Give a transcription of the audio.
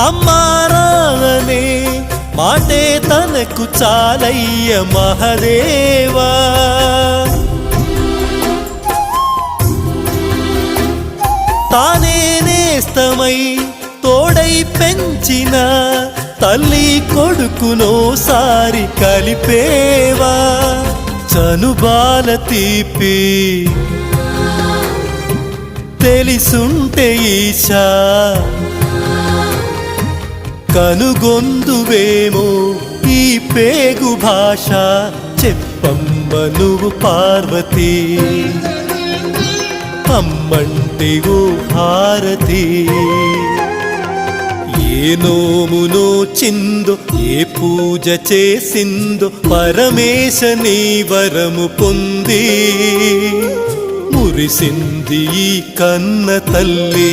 అమ్మారానే మాటే తనకు చాలయ్య మహదేవా. తానే నేస్తమై తోడై పెంచిన తల్లి కొడుకునోసారి కలిపేవా. చనుబాల తీపి తెలిసుంటే ఈశా కనుగొందువేమో ఈ పేగు భాష. చెప్పమ్మ నువ్వు పార్వతీ, అమ్మంటే ఓ హారతి. ఏ నోమునో చిందో ఏ పూజ చేసిందో పరమేశ నీ వరము పొంది మురిసింది ఈ కన్న తల్లి.